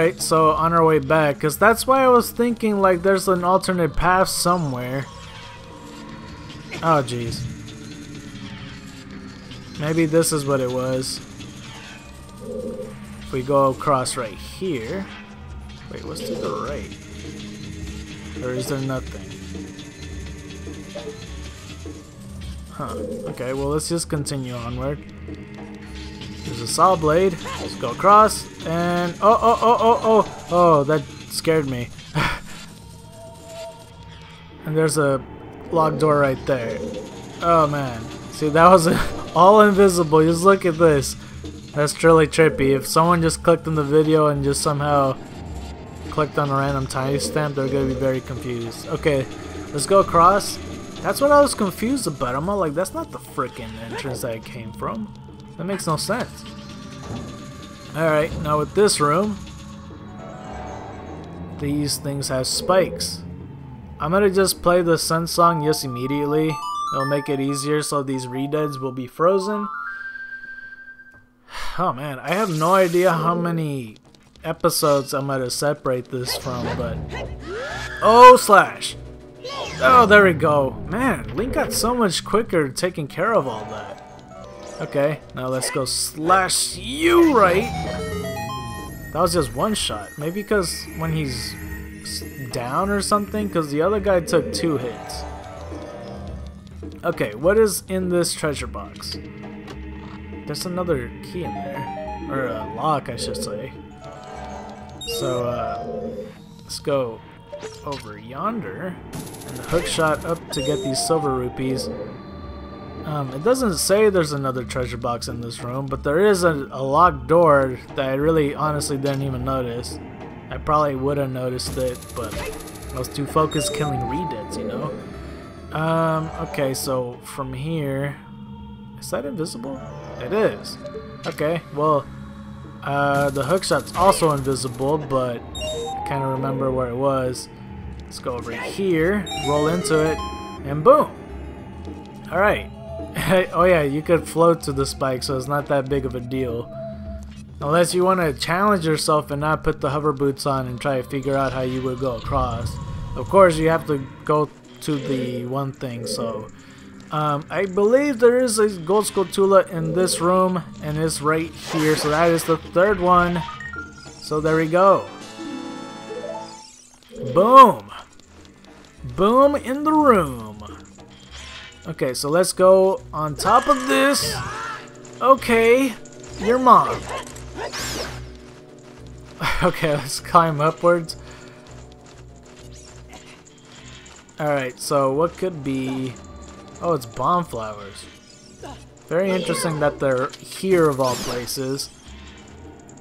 Alright, so on our way back, because that's why I was thinking like there's an alternate path somewhere. Oh jeez. Maybe this is what it was. If we go across right here. Wait, what's to the right? Or is there nothing? Huh. Okay, well let's just continue onward. There's a saw blade. Let's go across. And oh, that scared me. And there's a locked door right there. Oh man. See, that was all invisible. Just look at this. That's truly trippy. If someone just clicked on the video and just somehow clicked on a random timestamp, they're gonna be very confused. Okay, let's go across. That's what I was confused about. I'm all like, that's not the freaking entrance that I came from. That makes no sense. Alright, now with this room, these things have spikes. I'm gonna just play the Sun song just immediately. It'll make it easier so these redeads will be frozen. Oh man, I have no idea how many episodes I'm gonna separate this from, but... Oh, slash! Oh, there we go. Man, Link got so much quicker taking care of all that. Okay, now let's go slash you right. That was just one shot. Maybe because when he's down or something, because the other guy took 2 hits. Okay, what is in this treasure box? There's another key in there. Or a lock, I should say. So, let's go over yonder. And the hook shot up to get these silver rupees. It doesn't say there's another treasure box in this room, but there is a locked door that I really honestly didn't even notice. I probably would have noticed it, but I was too focused killing redeads, you know? Okay, so from here... Is that invisible? It is. Okay, well, the hookshot's also invisible, but I kind of remember where it was. Let's go over here, roll into it, and boom! Alright. Oh yeah, you could float to the spike, so it's not that big of a deal. Unless you want to challenge yourself and not put the hover boots on and try to figure out how you would go across. Of course, you have to go to the one thing, so... I believe there is a gold scutula in this room, and it's right here, so that is the 3rd one. So there we go. Boom! Boom in the room. Okay, so let's go on top of this. Okay, your mom. Okay, let's climb upwards. Alright, so what could be... Oh, it's bomb flowers. Very interesting that they're here of all places.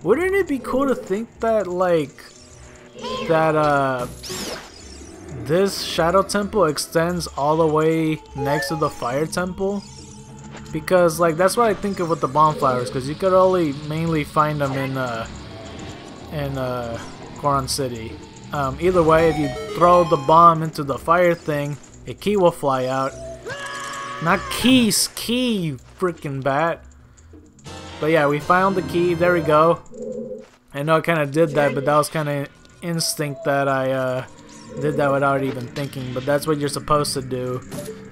Wouldn't it be cool to think that, like, this Shadow Temple extends all the way next to the Fire Temple? Because, like, that's what I think of with the bomb flowers, because you could only mainly find them in Goron City. Either way, if you throw the bomb into the fire thing, a key will fly out. Not keys, key, you freaking bat. But yeah, we found the key. There we go. I know I kind of did that, but that was kind of instinct that I did that without even thinking. But that's what you're supposed to do.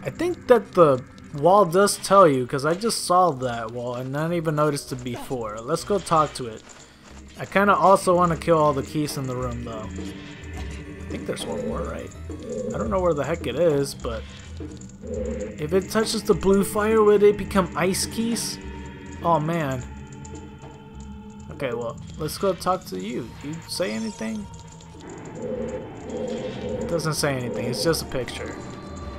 I think that the wall does tell you, because I just saw that wall and not even noticed it before. Let's go talk to it. I kind of also want to kill all the keys in the room, though. I think there's one more, right? I don't know where the heck it is, but... If it touches the blue fire, would it become ice keys? Oh man. Okay, well, let's go talk to you. Do you say anything? It doesn't say anything, it's just a picture.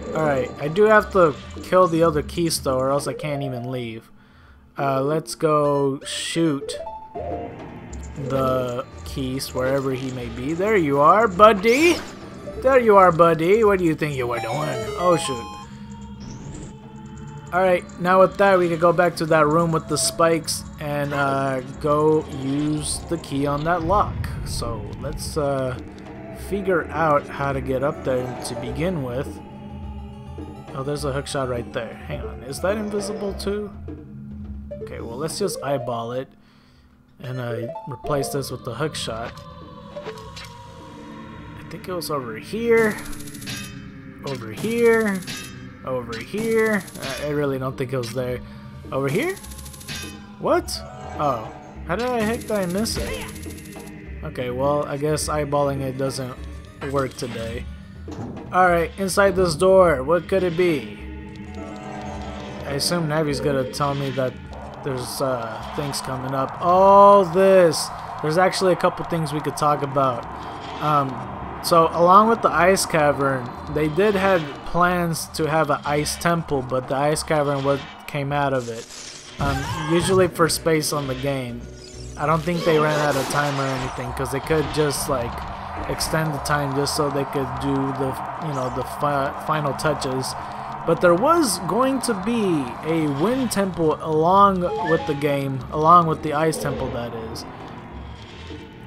Alright, I do have to kill the other keys though, or else I can't even leave. Let's go shoot the keys wherever he may be. There you are, buddy! There you are, buddy. What do you think you were doing? Oh, shoot. Alright, now with that, we can go back to that room with the spikes and go use the key on that lock. So, let's figure out how to get up there to begin with. Oh, there's a hookshot right there. Hang on, is that invisible too? Okay, well, let's just eyeball it and replace this with the hookshot. think it was over here. Over here. Over here. I really don't think it was there. Over here? What? Oh. How did I miss it? Okay, well, I guess eyeballing it doesn't work today. Alright, inside this door, what could it be? I assume Navi's gonna tell me that there's things coming up. Oh, this! There's actually a couple things we could talk about. So, along with the ice cavern, they did have plans to have an ice temple, but the ice cavern what came out of it. Usually for space on the game. I don't think they ran out of time or anything, because they could just like extend the time just so they could do the the final touches. But there was going to be a wind temple along with the game, along with the ice temple, that is.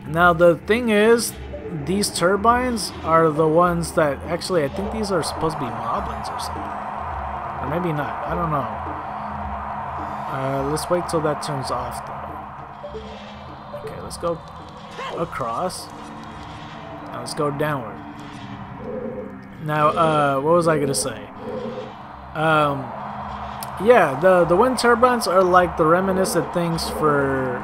Now the thing is, these turbines are the ones that actually, I think these are supposed to be moblins or something, or maybe not. I don't know. Let's wait till that turns off though. Okay, let's go across. Now let's go downward. Now, what was I gonna say? Yeah, the wind turbines are like the reminiscent things for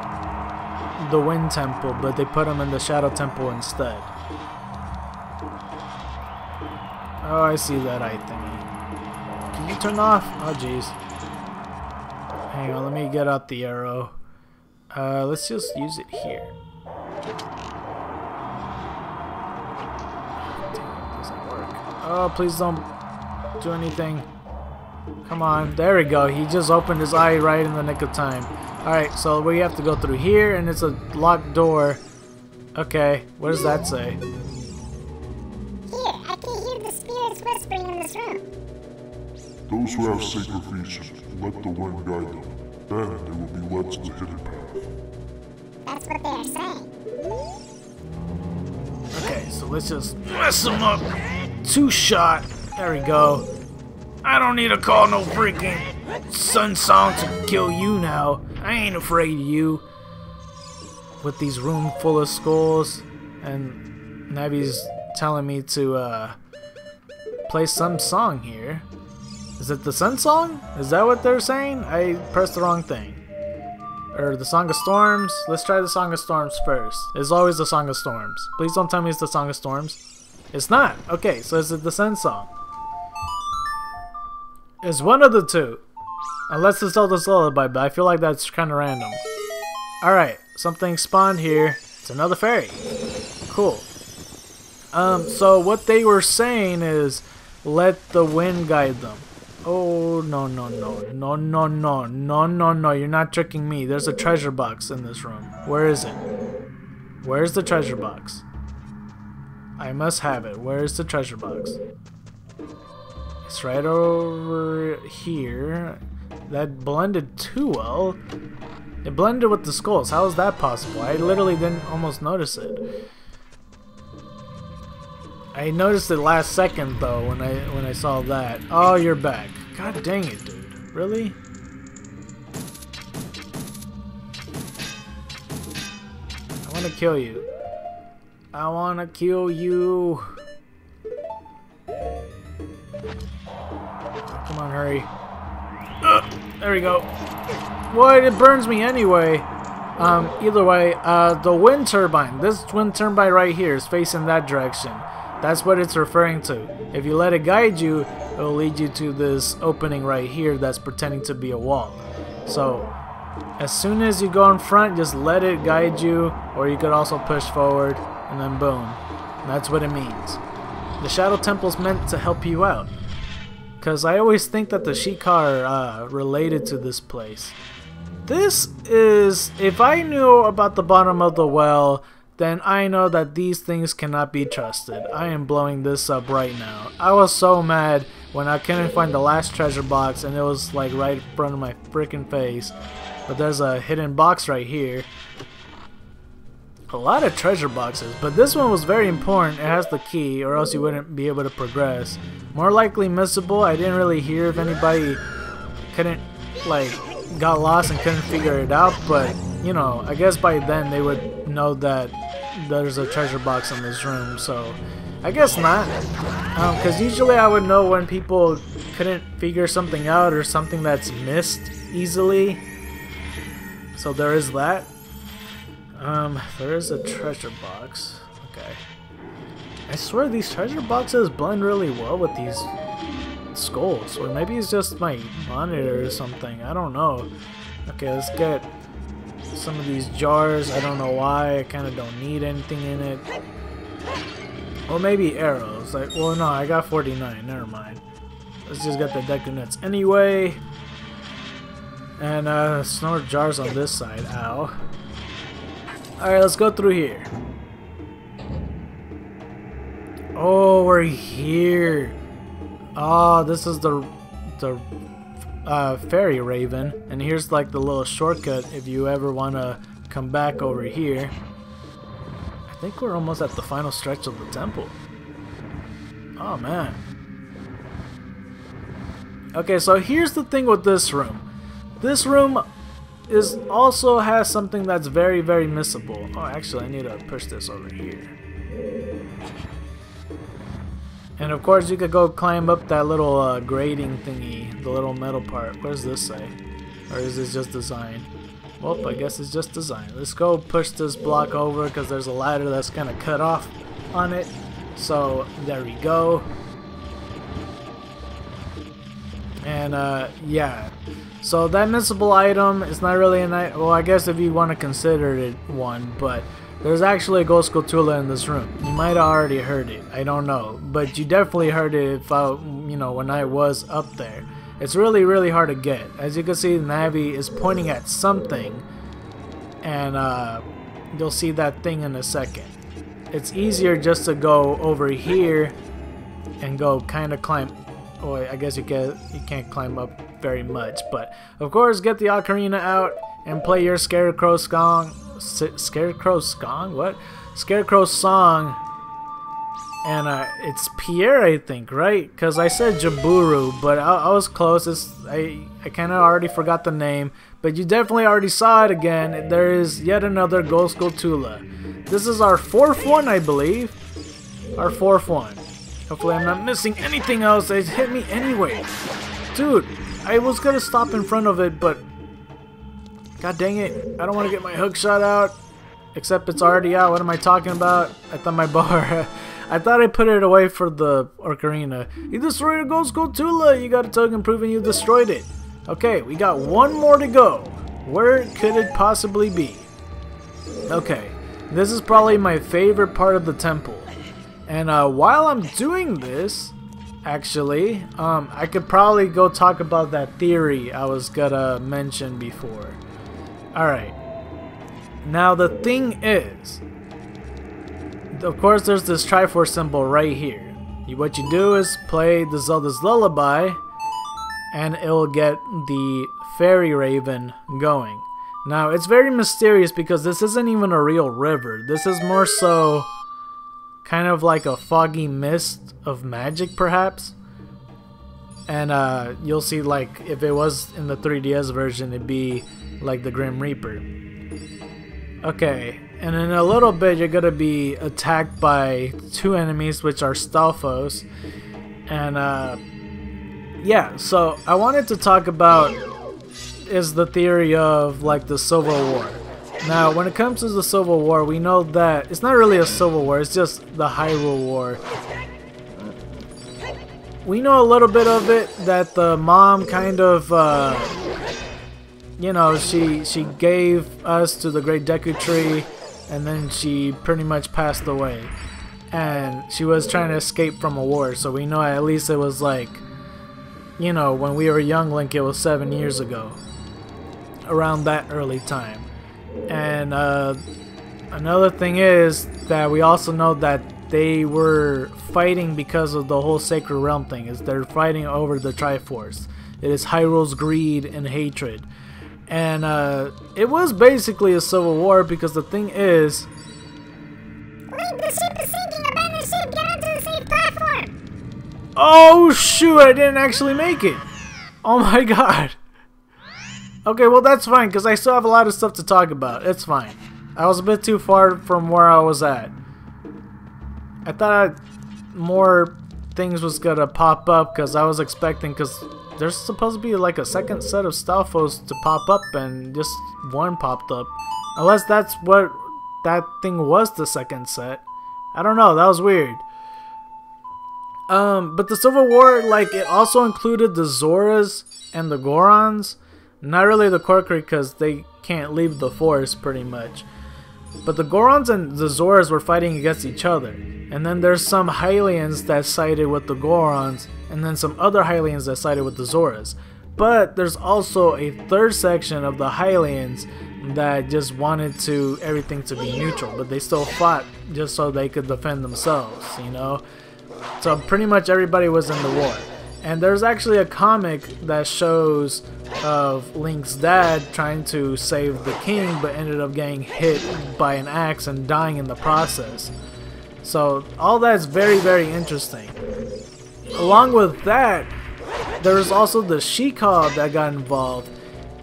the wind temple, but they put them in the shadow temple instead. Oh, I see that eye thingy. Can you turn off? Oh, jeez. Hang on, let me get out the arrow. Let's just use it here. Doesn't work. Oh, please don't do anything. Come on, there we go. He just opened his eye right in the nick of time. Alright, so we have to go through here, and it's a locked door. Okay, what does that say? Here, I can hear the spirits whispering in this room. Those who have sacred features, let the wind guide them. Then they will be led to the hidden path. That's what they are saying. Okay, so let's just mess him up. 2-shot. There we go. I don't need to call no freaking sun song to kill you now. I ain't afraid of you. With these room full of skulls, and Navi's telling me to play some song here. Is it the Sun Song? Is that what they're saying? I pressed the wrong thing. Or the Song of Storms? Let's try the Song of Storms first. It's always the Song of Storms. Please don't tell me it's the Song of Storms. It's not. Okay, so is it the Sun Song? It's one of the two. Unless it's Zelda's Lullaby, but I feel like that's kind of random. Alright, something spawned here. It's another fairy. Cool. So what they were saying is, let the wind guide them. Oh, no, no, no. No, no, no. No, no, no. You're not tricking me. There's a treasure box in this room. Where is it? Where's the treasure box? I must have it. Where's the treasure box? It's right over here. That blended too well. It blended with the skulls. How is that possible? I literally didn't almost notice it. I noticed it last second though when I saw that. Oh, you're back. God dang it, dude. Really? I want to kill you. I want to kill you. Come on, hurry. There we go. What? It burns me anyway. Either way, the wind turbine. This wind turbine right here is facing that direction. That's what it's referring to. If you let it guide you, it will lead you to this opening right here that's pretending to be a wall. So, as soon as you go in front, just let it guide you, or you could also push forward, and then boom. And that's what it means. The Shadow Temple's meant to help you out. Because I always think that the Sheikah are related to this place. This is... If I knew about the bottom of the well, then I know that these things cannot be trusted. I am blowing this up right now. I was so mad when I couldn't find the last treasure box and it was like right in front of my freaking face. But there's a hidden box right here. A lot of treasure boxes, but this one was very important. It has the key, or else you wouldn't be able to progress. More likely missable. I didn't really hear if anybody couldn't, like, got lost and couldn't figure it out, but, you know, I guess by then they would know that there's a treasure box in this room, so I guess not. Because usually I would know when people couldn't figure something out or something that's missed easily. So there is that. There is a treasure box. Okay. I swear these treasure boxes blend really well with these skulls. Or maybe it's just my monitor or something. I don't know. Okay, let's get some of these jars. I don't know why. I kind of don't need anything in it. Or maybe arrows. Like, well, no, I got 49. Never mind. Let's just get the deku nuts anyway. And some jars on this side. Ow. Alright, let's go through here. Oh, we're here. Oh, this is the fairy raven. And here's like the little shortcut if you ever want to come back over here. I think we're almost at the final stretch of the temple. Oh, man. Okay, so here's the thing with this room. This room also has something that's very, very missable. Oh, actually, I need to push this over here. And of course, you could go climb up that little grating thingy, the little metal part. What does this say? Or is this just design? Well, I guess it's just design. Let's go push this block over because there's a ladder that's kind of cut off on it. So, there we go. And, yeah. So, that missable item is not really an item. Well, I guess if you want to consider it one, but there's actually a ghost Cthulhu in this room. You might have already heard it. I don't know. But you definitely heard it if I, when I was up there. It's really, really hard to get. As you can see, the Navi is pointing at something. And you'll see that thing in a second. It's easier just to go over here and go kind of climb. Oh, I guess you can't climb up very much. But, of course, get the ocarina out and play your Scarecrow song. Scarecrow song? What? Scarecrow song. And it's Pierre, I think, right? Because I said Jaburu, but I was close. I kind of already forgot the name. But you definitely already saw it again. There is yet another Ghost Cthulhu. This is our 4th one, I believe. Our 4th one. Hopefully I'm not missing anything else. It hit me anyway. Dude, I was going to stop in front of it, but god dang it. I don't want to get my hook shot out. Except it's already out. What am I talking about? I thought my bar... I thought I put it away for the Ocarina. You destroyed a Ghost Cthulhu! You got a token proving you destroyed it. Okay, we got one more to go. Where could it possibly be? Okay, this is probably my favorite part of the temple. And while I'm doing this, actually, I could probably go talk about that theory I was gonna mention before. Alright. Now the thing is, of course there's this Triforce symbol right here. What you do is play the Zelda's Lullaby and it will get the fairy raven going. Now it's very mysterious because this isn't even a real river. This is more so kind of like a foggy mist of magic perhaps. And you'll see, like, if it was in the 3DS version, it'd be like the Grim Reaper. Okay, and in a little bit you're gonna be attacked by 2 enemies, which are Stalfos. And yeah, so I wanted to talk about is the theory of like the Civil War. Now, when it comes to the Civil War, we know that it's not really a Civil War, it's just the Hyrule War. We know a little bit of it, that the mom kind of, you know, she gave us to the Great Deku Tree, and then she pretty much passed away. And she was trying to escape from a war, so we know at least it was like, you know, when we were young, Link, it was 7 years ago. Around that early time. And another thing is that we also know that they were fighting because of the whole Sacred Realm thing. Is they're fighting over the Triforce. It is Hyrule's greed and hatred. And it was basically a civil war because the thing is... Link, the ship is sinking! Abandon the ship! Get onto the safe platform! Oh shoot, I didn't actually make it! Oh my god! Okay, well that's fine because I still have a lot of stuff to talk about. It's fine. I was a bit too far from where I was at. I thought more things was gonna pop up, because I was expecting, because there's supposed to be like a second set of Stalfos to pop up, and just one popped up. Unless that's what that thing was, the second set. I don't know, that was weird. But the Civil War, like, it also included the Zoras and the Gorons. Not really the Corkery, because they can't leave the forest, pretty much. But the Gorons and the Zoras were fighting against each other. And then there's some Hylians that sided with the Gorons, and then some other Hylians that sided with the Zoras. But there's also a third section of the Hylians that just wanted everything to be neutral, but they still fought just so they could defend themselves, you know? So pretty much everybody was in the war. And there's actually a comic that shows of Link's dad trying to save the king, but ended up getting hit by an axe and dying in the process. So all that's very, very interesting. Along with that, there's also the Sheikah that got involved.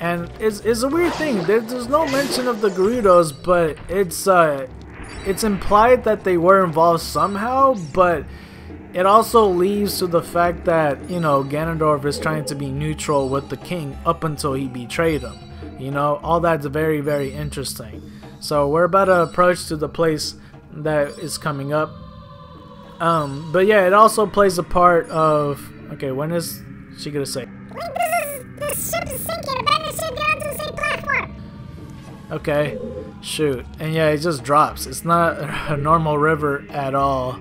And it's a weird thing. There's no mention of the Gerudos, but it's implied that they were involved somehow, but it also leads to the fact that, you know, Ganondorf is trying to be neutral with the king up until he betrayed him. You know, all that's very, very interesting. So we're about to approach to the place that is coming up. But yeah, it also plays a part of... Okay, when is she gonna say? This ship is sinking. Abandon ship, get onto the same platform. Okay, shoot. And yeah, it just drops. It's not a normal river at all.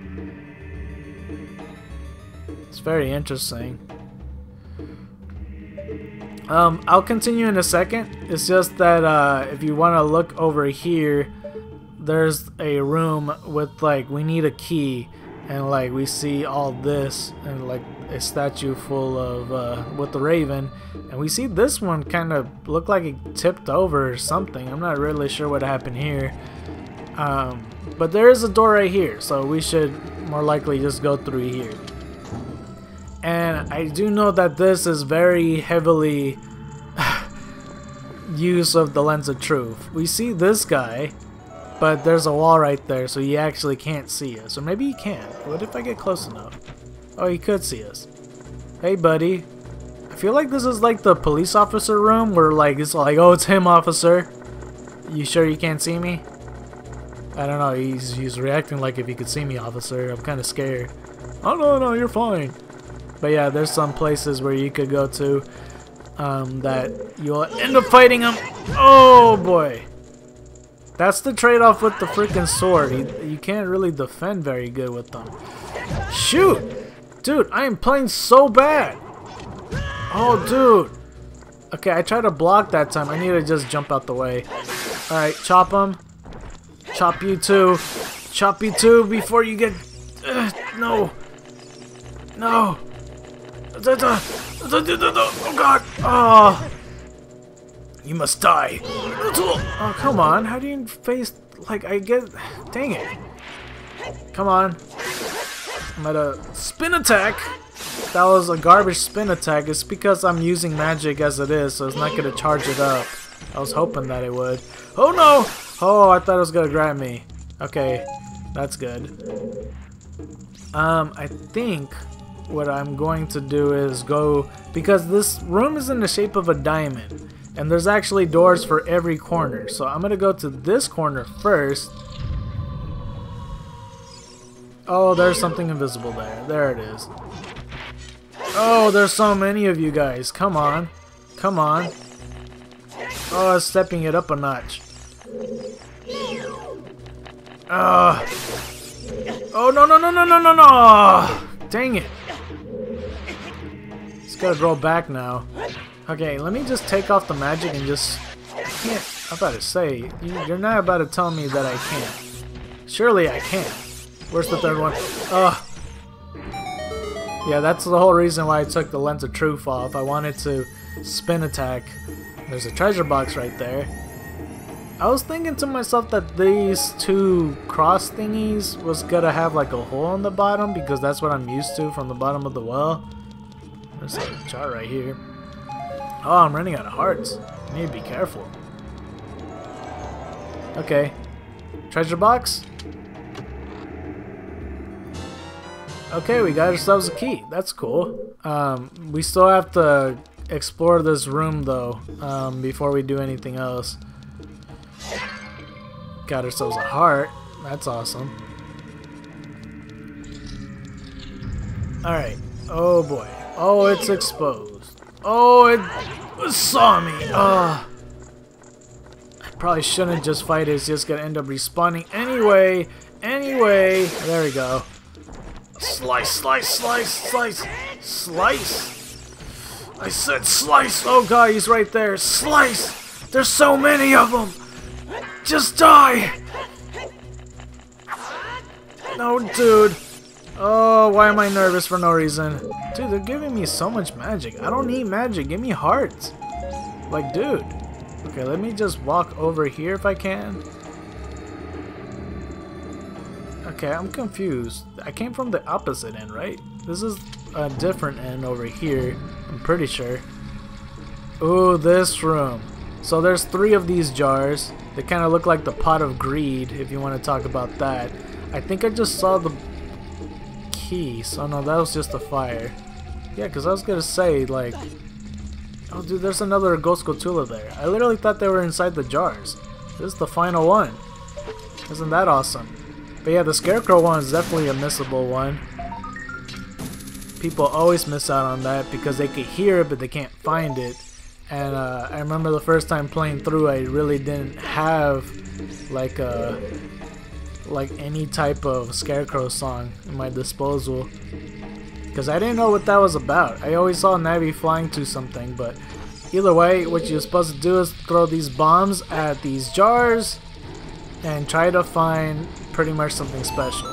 It's very interesting. I'll continue in a second. It's just that if you want to look over here, there's a room with, like, we need a key, and like we see all this and like a statue full of with the raven, and we see this one kind of look like it tipped over or something. I'm not really sure what happened here, but there is a door right here, so we should more likely just go through here. And I do know that this is very heavily use of the lens of truth. We see this guy, but there's a wall right there, so he actually can't see us. Or maybe he can. What if I get close enough? Oh, he could see us. Hey, buddy. I feel like this is like the police officer room where, like, it's like, oh, it's him, officer. You sure you can't see me? I don't know. He's reacting like if he could see me, officer. I'm kind of scared. Oh, no, you're fine. But yeah, there's some places where you could go to that you'll end up fighting him. Oh, boy. That's the trade-off with the freaking sword. You can't really defend very good with them. Shoot! Dude, I am playing so bad. Oh, dude. Okay, I tried to block that time. I need to just jump out the way. Alright, chop him. Chop you too. Chop you too before you get... no. No. Oh, God. Oh. You must die. Oh, come on. How do you face... Like, I get... Dang it. Come on. I'm at a spin attack. That was a garbage spin attack. It's because I'm using magic as it is, so it's not going to charge it up. I was hoping that it would. Oh, no! Oh, I thought it was going to grab me. Okay. That's good. I think what I'm going to do is go... Because this room is in the shape of a diamond. And there's actually doors for every corner. So I'm going to go to this corner first. Oh, there's something invisible there. There it is. Oh, there's so many of you guys. Come on. Come on. Oh, it's stepping it up a notch. Oh, no. Dang it. It's got to grow back now. Okay, let me just take off the magic and just... I can't... I'm about to say, you're not about to tell me that I can't. Surely I can. Where's the third one? Ugh. Yeah, that's the whole reason why I took the lens of truth off. I wanted to spin attack. There's a treasure box right there. I was thinking to myself that these two cross thingies was gonna have like a hole in the bottom, because that's what I'm used to from the bottom of the well. There's a jar right here. Oh, I'm running out of hearts. I need to be careful. Okay. Treasure box? Okay, we got ourselves a key. That's cool. We still have to explore this room though, before we do anything else. Got ourselves a heart. That's awesome. Alright. Oh boy. Oh, it's exposed. Oh, it saw me. Oh. I probably shouldn't just fight it. It's just gonna end up respawning anyway. Anyway. There we go. Slice, slice, slice, slice, slice. I said slice. Oh god, he's right there. Slice. There's so many of them. Just die. No, dude. Oh, why am I nervous for no reason? Dude, they're giving me so much magic. I don't need magic. Give me hearts. Like, dude. Okay, let me just walk over here if I can. Okay, I'm confused. I came from the opposite end, right? This is a different end over here. I'm pretty sure. Ooh, this room. So there's 3 of these jars. They kind of look like the pot of greed, if you want to talk about that. I think I just saw the keys. Oh no, that was just a fire. Yeah, because I was gonna say, like, oh dude, there's another Ghost Cotula there. I literally thought they were inside the jars. This is the final one. Isn't that awesome? But yeah, the Scarecrow one is definitely a missable one. People always miss out on that because they could hear it but they can't find it. And I remember the first time playing through, I really didn't have like any type of Scarecrow song in my disposal because I didn't know what that was about. I always saw Navi flying to something, but either way, what you're supposed to do is throw these bombs at these jars and try to find pretty much something special,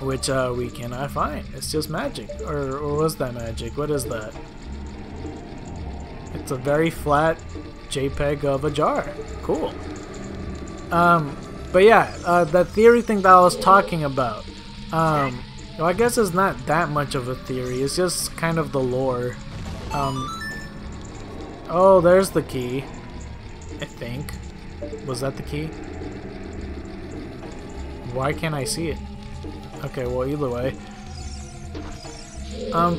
which we cannot find. It's just magic, or was that magic? What is that? It's a very flat JPEG of a jar. Cool. But yeah, the theory thing that I was talking about, well, I guess it's not that much of a theory. It's just kind of the lore. Oh, there's the key. I think. Was that the key? Why can't I see it? Okay, well, either way.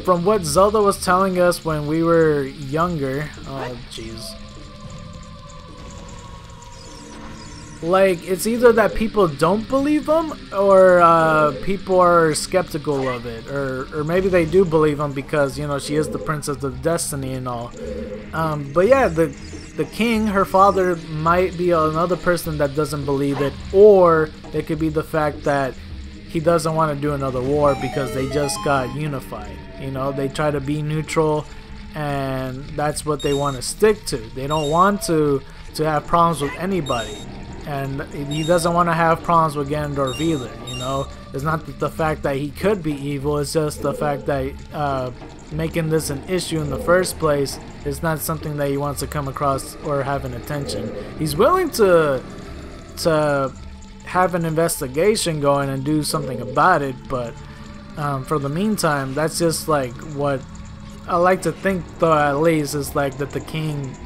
From what Zelda was telling us when we were younger, oh jeez. Like, it's either that people don't believe them, or people are skeptical of it, or maybe they do believe them because, you know, she is the Princess of Destiny and all. But yeah, the king, her father, might be another person that doesn't believe it, or it could be the fact that he doesn't want to do another war because they just got unified. You know, they try to be neutral, and that's what they want to stick to. They don't want to have problems with anybody. And he doesn't want to have problems with Ganondorf either, you know. It's not the fact that he could be evil, it's just the fact that making this an issue in the first place is not something that he wants to come across or have an attention. He's willing to have an investigation going and do something about it, but for the meantime, that's just like what I like to think, though, at least, is like that the king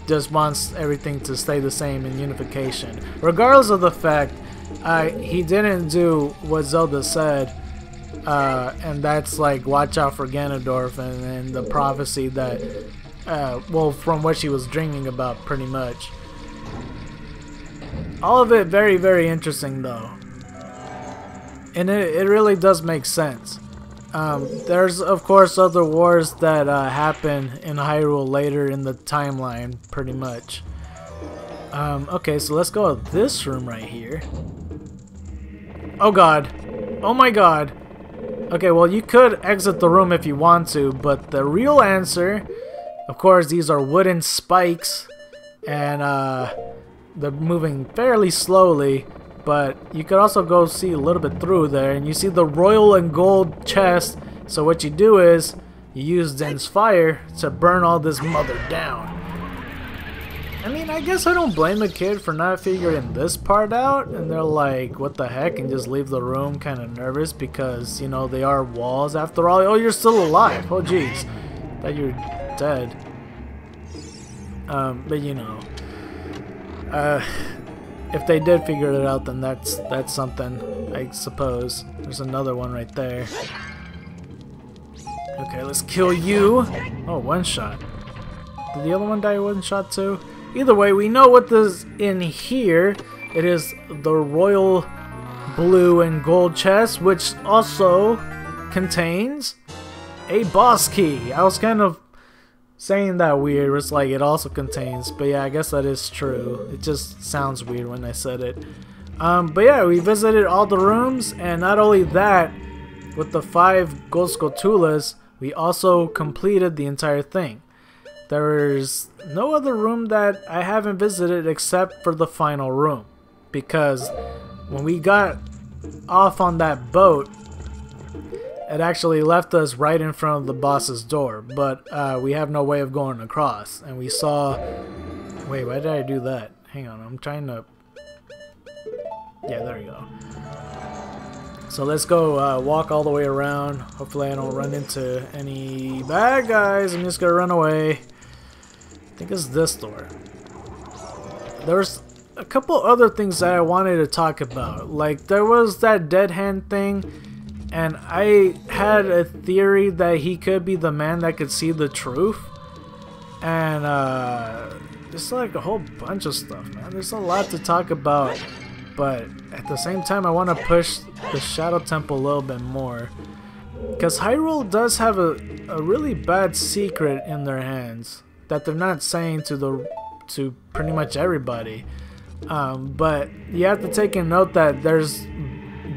just wants everything to stay the same in unification, regardless of the fact he didn't do what Zelda said, and that's like watch out for Ganondorf and the prophecy that well, from what she was dreaming about, pretty much. All of it very, very interesting though, and it really does make sense. There's of course other wars that happen in Hyrule later in the timeline, pretty much. Okay, so let's go to this room right here. Oh god. Oh my god. Okay, well, you could exit the room if you want to, but the real answer, of course, these are wooden spikes, and they're moving fairly slowly. But you could also go see a little bit through there, and you see the royal and gold chest. So what you do is you use Zen's fire to burn all this mother down. I mean, I guess I don't blame the kid for not figuring this part out, and they're like, what the heck, and just leave the room kind of nervous because, you know, they are walls after all. Oh, you're still alive. Oh jeez, thought you're dead. But you know, if they did figure it out, then that's something, I suppose. There's another one right there. Okay, let's kill you. Oh, one shot. Did the other one die one shot too? Either way, we know what is in here. It is the royal blue and gold chest, which also contains a boss key. I was kind of saying that weird. It's like it also contains, but yeah, I guess that is true. It just sounds weird when I said it. But yeah, we visited all the rooms, and not only that, with the 5 gold skulltulas, we also completed the entire thing. There's no other room that I haven't visited except for the final room, because when we got off on that boat, it actually left us right in front of the boss's door, but we have no way of going across. And we saw... Wait, why did I do that? Hang on, I'm trying to... Yeah, there we go. So let's go walk all the way around. Hopefully I don't run into any bad guys. I'm just gonna run away. I think it's this door. There's a couple other things that I wanted to talk about. Like, there was that dead hand thing, and I had a theory that he could be the man that could see the truth. And just like a whole bunch of stuff, man. There's a lot to talk about, but at the same time I want to push the Shadow Temple a little bit more, because Hyrule does have a really bad secret in their hands that they're not saying to pretty much everybody. But you have to take in note that there's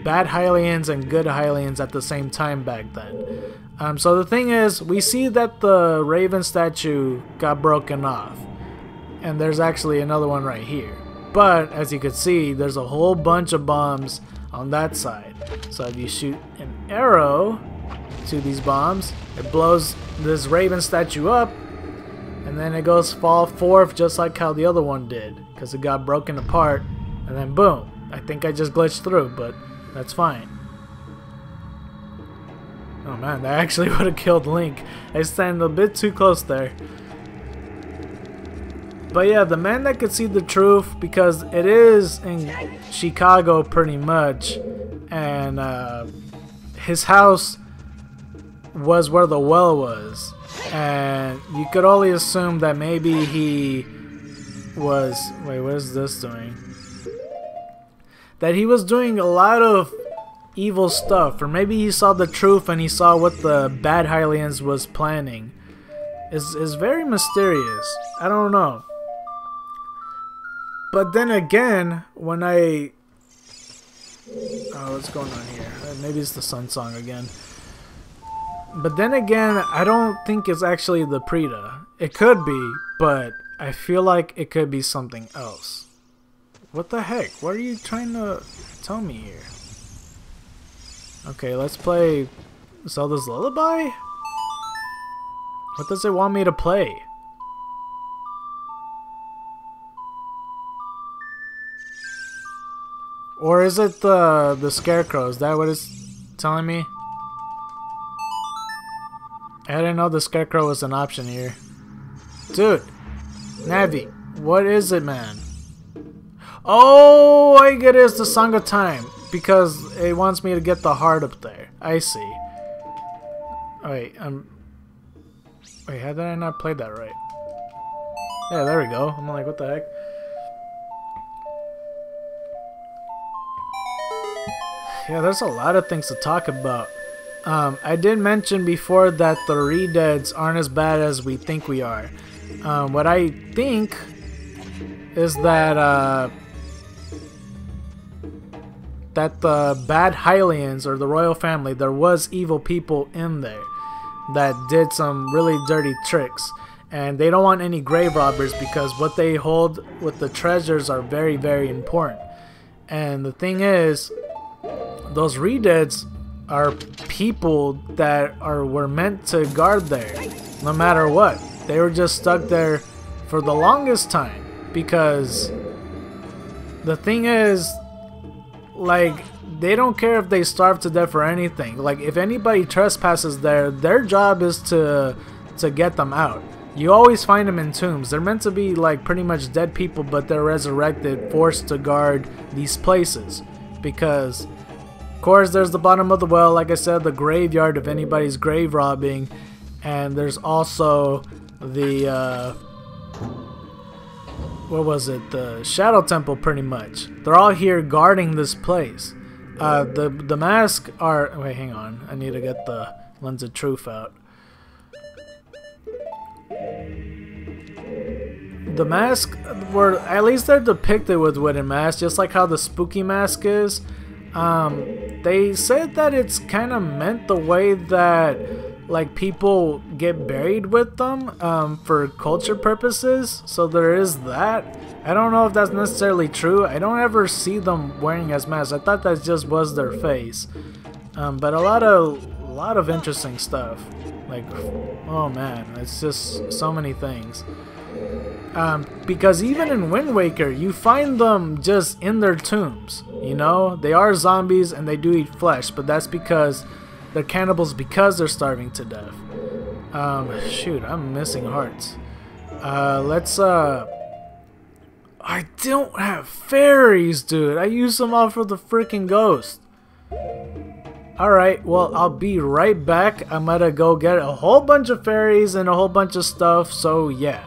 bad Hylians and good Hylians at the same time back then. So the thing is, we see that the Raven statue got broken off, and there's actually another one right here. But as you can see, there's a whole bunch of bombs on that side. So if you shoot an arrow to these bombs, it blows this Raven statue up, and then it goes fall forth just like how the other one did, because it got broken apart, and then boom. I think I just glitched through, but that's fine. Oh man, that actually would have killed Link. I stand a bit too close there. But yeah, the man that could see the truth, because it is in Chicago pretty much, and his house was where the well was, and you could only assume that maybe he was... Wait, what is this doing? That he was doing a lot of evil stuff, or maybe he saw the truth and he saw what the bad Hylians was planning. It's very mysterious. I don't know. But then again, when I... Oh, what's going on here? Maybe it's the Sun Song again. But then again, I don't think it's actually the Prita. It could be, but I feel like it could be something else. What the heck? What are you trying to tell me here? Okay, let's play Zelda's Lullaby? What does it want me to play? Or is it the Scarecrow? Is that what it's telling me? I didn't know the Scarecrow was an option here. Dude! Navi, what is it, man? Oh, I get it, it's the Song of Time, because it wants me to get the heart up there. I see. Wait, wait, how did I not play that right? Yeah, there we go. I'm like, what the heck? Yeah, there's a lot of things to talk about. I did mention before that the Redeads aren't as bad as we think we are. What I think is that the bad Hylians, or the royal family, there was evil people in there that did some really dirty tricks, and they don't want any grave robbers, because what they hold with the treasures are very, very important. And the thing is, those Redeads are people that were meant to guard there no matter what. They were just stuck there for the longest time, because the thing is, like, they don't care if they starve to death or anything. Like, if anybody trespasses there, their job is to get them out. You always find them in tombs. They're meant to be like pretty much dead people, but they're resurrected, forced to guard these places. Because, of course, there's the bottom of the well, like I said, the graveyard if anybody's grave robbing. And there's also the, what was it? The Shadow Temple, pretty much. They're all here guarding this place. The mask are... Wait, hang on. I need to get the Lens of Truth out. The mask were, at least they're depicted with wooden masks, just like how the spooky mask is. They said that it's kind of meant the way that like people get buried with them for culture purposes. So there is that. I don't know if that's necessarily true. I don't ever see them wearing as masks. I thought that just was their face. But a lot of interesting stuff. Like, oh man, it's just so many things. Because even in Wind Waker, you find them just in their tombs, you know? They are zombies and they do eat flesh, but that's because they're cannibals because they're starving to death. Shoot, I'm missing hearts. I don't have fairies, dude. I use them all for the freaking ghost. Alright, well, I'll be right back. I'm gonna go get a whole bunch of fairies and a whole bunch of stuff, so yeah.